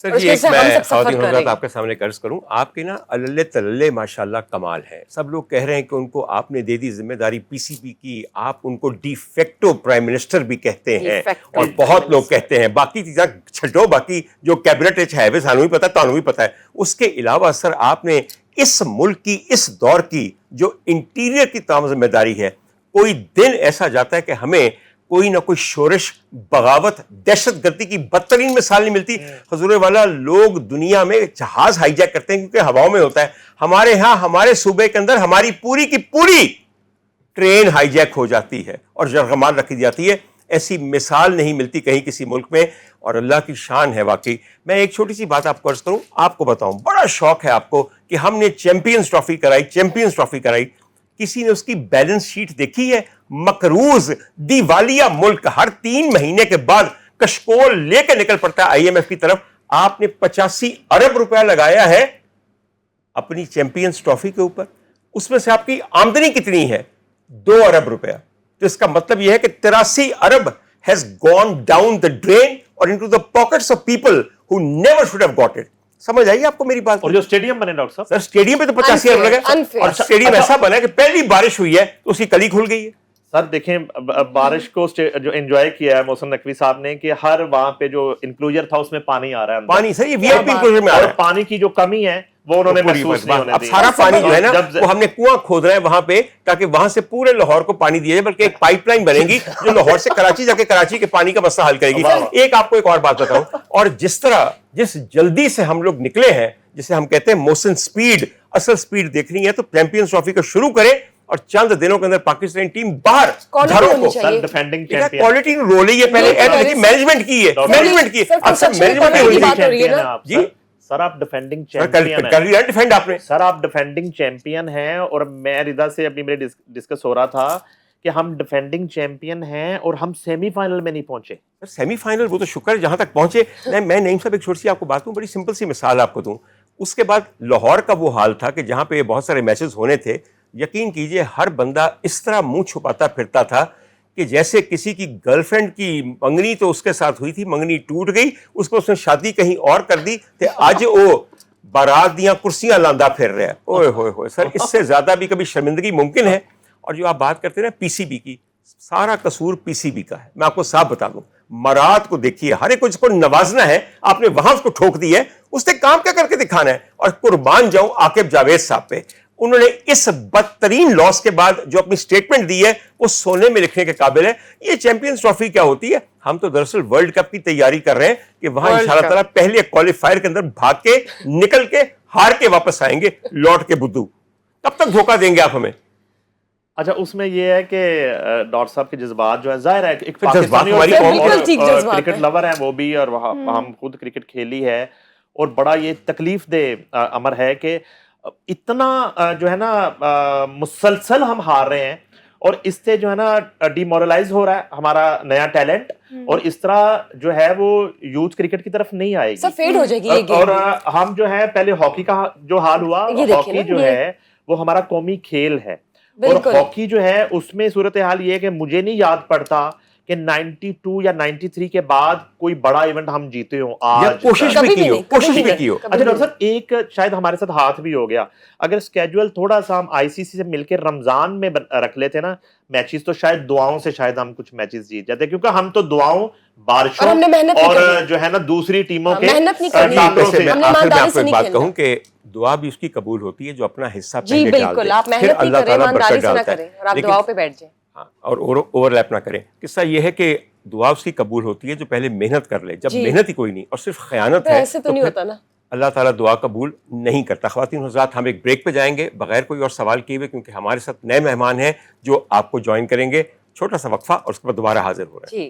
سر یہ میں خواتین حضرات آپ کے سامنے عرض کروں، آپ کے نا اللہ تللے ماشاءاللہ کمال ہے. سب لوگ کہہ رہے ہیں کہ ان کو آپ نے دے دی ذمہ داری پی سی بی کی، آپ ان کو ڈی فیکٹو پرائم منسٹر بھی کہتے ہیں اور بہت لوگ کہتے ہیں. باقی چیزیں چھڈو، باقی جو کیبنٹ ہے وہ سانو بھی پتا ہے، تانوں بھی پتا ہے. اس کے علاوہ سر آپ نے اس ملک کی اس دور کی جو انٹیریئر کی تمام ذمہ داری ہے، کوئی دن ایسا جاتا ہے کہ ہمیں کوئی نہ کوئی شورش، بغاوت، دہشت گردی کی بدترین مثال نہیں ملتی. حضور والا، لوگ دنیا میں جہاز ہائی جیک کرتے ہیں کیونکہ ہواؤں میں ہوتا ہے. ہمارے ہاں ہمارے صوبے کے اندر ہماری پوری کی پوری ٹرین ہائی جیک ہو جاتی ہے اور جرغمال رکھی جاتی ہے. ایسی مثال نہیں ملتی کہیں کسی ملک میں، اور اللہ کی شان ہے واقعی. میں ایک چھوٹی سی بات آپ کو عرض کروں، آپ کو بتاؤں، بڑا شوق ہے آپ کو کہ ہم نے چیمپئنز ٹرافی کرائی، چیمپئنز ٹرافی کرائی. کسی نے اس کی بیلنس شیٹ دیکھی ہے؟ مقروض دیوالیہ ملک ہر 3 مہینے کے بعد کشکول لے کے نکل پڑتا ہے آئی ایم ایف کی طرف. آپ نے 85 ارب روپیہ لگایا ہے اپنی چیمپئنز ٹرافی کے اوپر، اس میں سے آپ کی آمدنی کتنی ہے؟ 2 ارب روپیہ. تو اس کا مطلب یہ ہے کہ 83 ارب has gone down the drain or into the pockets of people who never should have got it. سمجھ آئیے آپ کو میری بات؟ اور جو اسٹیڈیم بنے ڈاکٹر صاحب، سر اسٹیڈیم پہ تو 85 ارب لگے، اور اسٹیڈیم ایسا بنا ہے کہ پہلی بارش ہوئی ہے تو اس کی کلی کھل گئی ہے. سر دیکھیں بارش کو جو انجوائے کیا ہے محسن نقوی صاحب نے کہ ہر وہاں پہ جو انکلوجر تھا اس میں پانی آ رہا ہے، پانی سر یہ وی آئی پی انکلوجر میں آ رہا ہے. اور پانی کی جو کمی ہے وہ انہوں نے محسوس نہیں ہونے اب دی. سارا پانی جو ہے نا وہ ہم نے کنواں کھود رہے ہیں وہاں پہ تاکہ وہاں سے پورے لاہور کو پانی دیا جائے، بلکہ ایک پائپ لائن بنے گی جو لاہور سے کراچی جا کے کراچی کے پانی کا مسئلہ حل کرے گی. ایک آپ کو ایک اور بات بتاؤں، اور جس جلدی سے ہم لوگ نکلے ہیں، جسے ہم کہتے ہیں موسن سپیڈ، اصل سپیڈ دیکھنی ہے تو چیمپئنز ٹرافی کو شروع کریں اور چند دنوں کے اندر پاکستانی ٹیم باہر گھروں کو. سر ڈیفینڈنگ چیمپئن کوالٹی رول ہی ہے، پہلے مینجمنٹ کی ہے، مینجمنٹ کی ہے. اکثر مینجمنٹ جی سر آپ ڈیفینڈنگ چیمپئن ہیں. ڈیفینڈ آپ نے سر آپ ڈیفینڈنگ چیمپئن ہیں، اور میں رضا سے ابھی میرے ڈسکس ہو رہا تھا کہ ہم ڈیفینڈنگ چیمپئن ہیں اور ہم سیمی فائنل میں نہیں پہنچے. سیمی فائنل وہ تو شکر ہے جہاں تک پہنچے. میں نعیم صاحب ایک چھوٹی سی آپ کو بات دوں، بڑی سمپل سی مثال آپ کو دوں. اس کے بعد لاہور کا وہ حال تھا کہ جہاں پہ بہت سارے میچز ہونے تھے، یقین کیجئے ہر بندہ اس طرح منہ چھپاتا پھرتا تھا کہ جیسے کسی کی گرل فرینڈ کی منگنی تو اس کے ساتھ ہوئی تھی، منگنی ٹوٹ گئی، اس کو اس نے شادی کہیں اور کر دی کہ آج وہ بارات دیاں کرسیاں لاندا پھر رہا ہے. اوئے ہوئے ہوئے سر، اس سے زیادہ بھی کبھی شرمندگی ممکن ہے؟ اور جو آپ بات کرتے ہیں نا پی سی بی کی، سارا قصور پی سی بی کا ہے. میں آپ کو صاف بتا دوں، مراد کو دیکھیے، ہر ایک کو جس کو نوازنا ہے آپ نے وہاں اس کو ٹھوک دی ہے. اس نے کام کیا کر کے دکھانا ہے؟ اور قربان جاؤں عاقب جاوید صاحب پہ، انہوں نے اس بدترین لاس کے بعد جو اپنی سٹیٹمنٹ دی ہے وہ سونے میں لکھنے کے قابل ہے. یہ چیمپئنز ٹرافی کیا ہوتی ہے؟ ہم تو دراصل ورلڈ کپ کی تیاری کر رہے ہیں کہ وہاں انشاءاللہ تعالیٰ پہلے کوالیفائر کے اندر بھاگ کے نکل کے ہار کے واپس آئیں گے لوٹ کے بدو. کب تک دھوکہ دیں گے آپ ہمیں؟ اچھا اس میں یہ ہے کہ ڈاکٹر صاحب کے جذبات جو ہے، ظاہر ہے ایک پاکستانی اور کرکٹ لور ہیں وہ بھی، اور ہم خود کرکٹ کھیلی ہے، اور بڑا یہ تکلیف دہ امر ہے کہ اتنا جو ہے نا مسلسل ہم ہار رہے ہیں، اور اس سے جو ہے نا ڈی مورلائز ہو رہا ہے ہمارا نیا ٹیلنٹ، اور اس طرح جو ہے وہ یوتھ کرکٹ کی طرف نہیں آئے گی، فیڈ ہو جائے گی. اور ہم جو ہے پہلے ہاکی کا جو حال ہوا، ہاکی جو ہے وہ ہمارا قومی کھیل ہے، اور ہاکی جو ہے اس میں صورتحال یہ ہے کہ مجھے نہیں یاد پڑتا کہ 92 یا 93 کے بعد کوئی بڑا ایونٹ ہم جیتے ہوں آج. کوشش بھی کی ہو. اچھا ڈاکٹر صاحب ایک شاید ہمارے ساتھ ہاتھ بھی ہو گیا، اگر اسکیجول تھوڑا سا ہم آئی سی سی سے مل کے رمضان میں رکھ لیتے نا میچز، تو شاید دعاؤں سے شاید ہم کچھ میچز جیت جاتے، کیونکہ ہم تو دعاؤں، بارشوں اور جو ہے نا دوسری ٹیموں کے آخر میں آپ کو ایک بات کہوں کہ دعا بھی اس کی قبول ہوتی ہے جو اپنا حصہ پہلے ڈال دے، پھر اللہ تعالیٰ برکت ڈالتا ہے، لیکن اور اوور لیپ نہ کریں. قصہ یہ ہے کہ دعا اس کی قبول ہوتی ہے جو پہلے محنت کر لے. جب محنت ہی کوئی نہیں اور صرف خیانت ہے تو پھر اللہ تعالیٰ دعا قبول نہیں کرتا. خواتین حضرات، ہم ایک بریک پہ جائیں گے بغیر کوئی اور سوال کیے ہوئے، کیونکہ ہمارے ساتھ نئے مہمان ہیں جو آپ کو جوائن کریں گے. چھوٹا سا وقفہ اور اس کے بعد دوبارہ حاضر ہو رہے ہیں.